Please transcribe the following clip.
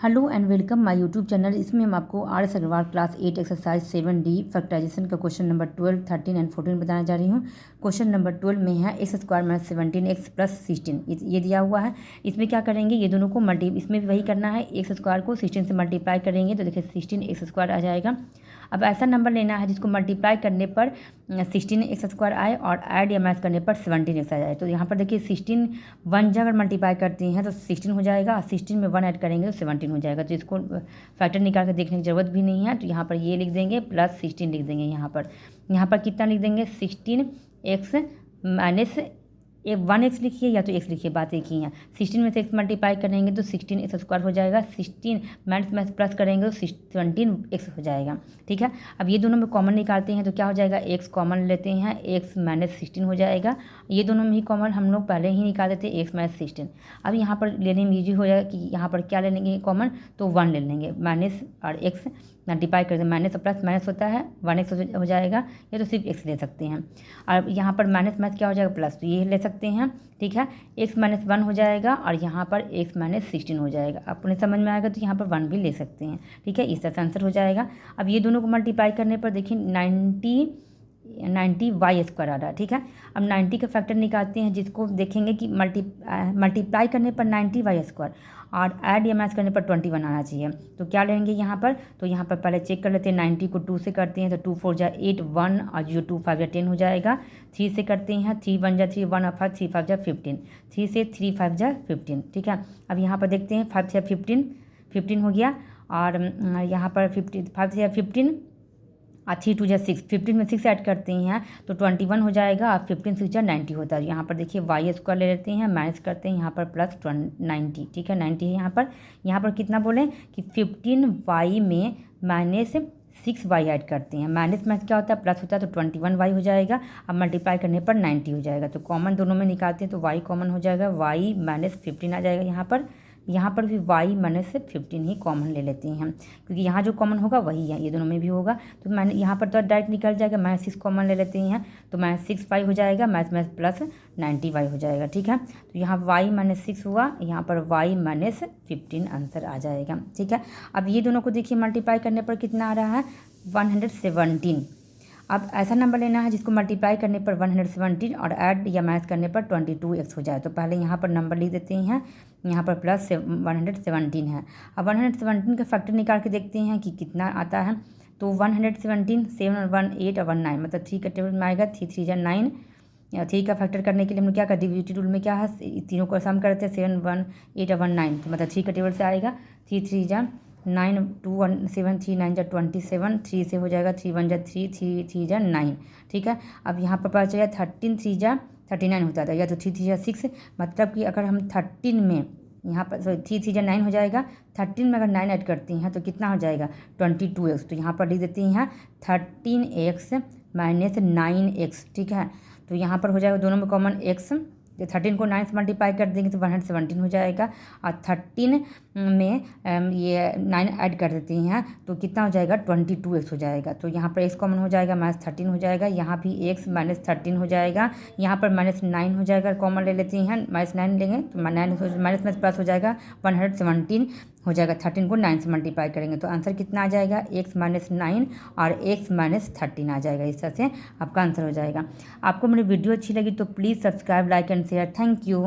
Hello and welcome my YouTube channel. इसमें हम आपको R S Agarwal class 8 exercise 7D factorization का क्वेश्चन नंबर 12, 13 एंड 14 बताने जा रही हूँ। क्वेश्चन नंबर 12 में है x square minus 17x plus 16 ये दिया हुआ है। इसमें क्या करेंगे, ये दोनों को इसमें भी वही करना है, एक्स स्क्वायर को 16 से मल्टीप्लाई करेंगे तो देखिए 16 एक्स स्क्वायर आ जाएगा। अब ऐसा नंबर लेना है जिसको मल्टीप्लाई करने पर 16 एक्स स्क्वायर आए और ऐड या माइनस करने पर 17 एक्स आ जाए। तो यहाँ पर देखिए 16 1 जगह अगर मल्टीप्लाई करती हैं तो 16 हो जाएगा, 16 में 1 ऐड करेंगे तो 17 हो जाएगा। तो इसको फैक्टर निकाल कर देखने की ज़रूरत भी नहीं है। तो यहाँ पर ये लिख देंगे प्लस 16 लिख देंगे। यहाँ पर कितना लिख देंगे 16 एक्स माइनस 1x लिखिए या तो x लिखिए, बात एक ही है। 16 में से x मल्टीप्लाई करेंगे तो 16 एक्स स्क्वायर हो जाएगा, 16 माइनस प्लस करेंगे तो 17 एक्स हो जाएगा। ठीक है, अब ये दोनों में कॉमन निकालते हैं तो क्या हो जाएगा, x कॉमन लेते हैं, x माइनस 16 हो जाएगा। ये दोनों में ही कॉमन हम लोग पहले ही निकाल देते हैं, x माइनस 16। अब यहाँ पर लेने में ईजी हो जाएगा कि यहाँ पर क्या ले लेंगे कॉमन, तो 1 ले लेंगे, माइनस और x मल्टीप्लाई करते हैं, माइनस प्लस माइनस होता है 1x हो जाएगा, या तो सिर्फ x ले सकते हैं। और यहाँ पर माइनस माइनस क्या हो जाएगा प्लस, तो ये ले सकते हैं। ठीक है, x माइनस 1 हो जाएगा और यहाँ पर x माइनस 16 हो जाएगा। अपने समझ में आएगा तो यहाँ पर 1 भी ले सकते हैं। ठीक है, इस तरह से आंसर हो जाएगा। अब ये दोनों को मल्टीप्लाई करने पर देखिए 90 वाई स्क्वायर आ रहा है। ठीक है, अब 90 का फैक्टर निकालते हैं जिसको देखेंगे कि मल्टीप्लाई करने पर 90 वाई स्क्वायर और ऐड या माइनस करने पर 21 आना चाहिए। तो क्या लेंगे यहाँ पर, तो यहाँ पर पहले चेक कर लेते हैं। 90 को 2 से करते हैं तो 2 4 जा 8 1 और 0 2 5 जा 10 हो जाएगा। 3 से करते हैं, 3 1 जा 3 1 और 5 3 5 जा 15, 3 से 3 5 जा 15। ठीक है, अब यहाँ पर देखते हैं 5 से 15 हो गया और यहाँ पर 5 से 15 और 3 2 जा 6, 15 में 6 ऐड करते हैं तो 21 हो जाएगा और 15 6 जा 90 होता है। यहाँ पर देखिए वाई स्क्वायर ले लेते हैं, माइनस करते हैं यहाँ पर प्लस 90। ठीक है, 90 है यहाँ पर कितना बोलें कि 15 वाई में माइनस 6 वाई ऐड करते हैं, माइनस माइनस क्या होता है प्लस होता है, तो 21 वाई हो जाएगा। अब मल्टीप्लाई करने पर 90 हो जाएगा। तो कॉमन दोनों में निकालते हैं तो वाई कॉमन हो जाएगा, वाई माइनस 15 आ जाएगा। यहाँ पर भी y माइनस 15 ही कॉमन ले लेते हैं हम, क्योंकि यहाँ जो कॉमन होगा वही है, ये दोनों में भी होगा। तो मैंने यहाँ पर तो डायरेक्ट निकल जाएगा, माइनस 6 कॉमन ले लेते हैं तो माइनस 6 वाई हो जाएगा, माइनस प्लस 90 वाई हो जाएगा। ठीक है, तो यहाँ y माइनस 6 हुआ, यहाँ पर y माइनस 15 आंसर आ जाएगा। ठीक है, अब ये दोनों को देखिए मल्टीप्लाई करने पर कितना आ रहा है 117। अब ऐसा नंबर लेना है जिसको मल्टीप्लाई करने पर 117 और ऐड या माइनस करने पर 22x हो जाए। तो पहले यहाँ पर नंबर लिख देते हैं, यहाँ पर प्लस 117 है। अब 117 का फैक्टर निकाल के देखते हैं कि कितना आता है। तो 117 7 और 1 8 और 1 9, मतलब 3 का टेबल में आएगा, 3 3 जा 9। 3 का फैक्टर करने के लिए हम लोग क्या कर, डिविजिट रूल में क्या है, तीनों को सम करते हैं, 7 1 8 और 1 9, तो मतलब 3 का टेबल से आएगा, 3 3 जा 9 2 1 7 3 9 जा 27, 3 से हो जाएगा, 3 1 जा 3 3 3 जा 9। ठीक है, अब यहाँ पर पता चला 13 3 जा 39 होता था, या तो 3 3 जा 6, मतलब कि अगर हम 13 में यहाँ पर 3 3 जा 9 हो जाएगा, 13 में अगर 9 ऐड करती हैं तो कितना हो जाएगा 22x। तो यहाँ पर लिख देते हैं 13x माइनस 9x। ठीक है, तो यहाँ पर हो जाएगा दोनों में कॉमन x, 13 को 9 से मल्टीप्लाई कर देंगे तो 117 हो जाएगा और 13 में ये 9 ऐड कर देते हैं तो कितना हो जाएगा 22x हो जाएगा। तो यहाँ पर x कॉमन हो जाएगा, माइनस 13 हो जाएगा, यहाँ भी x माइनस 13 हो जाएगा, यहाँ पर माइनस 9 हो जाएगा, कॉमन ले लेते हैं, माइनस 9 लेंगे तो माइनस माइनस प्लस हो जाएगा, 117 हो जाएगा। 13 को 9 से मल्टीप्लाई करेंगे तो आंसर कितना आ जाएगा, x माइनस 9 और x माइनस 13 आ जाएगा। इस तरह से आपका आंसर हो जाएगा। आपको मेरी वीडियो अच्छी लगी तो please subscribe like and share. Thank you.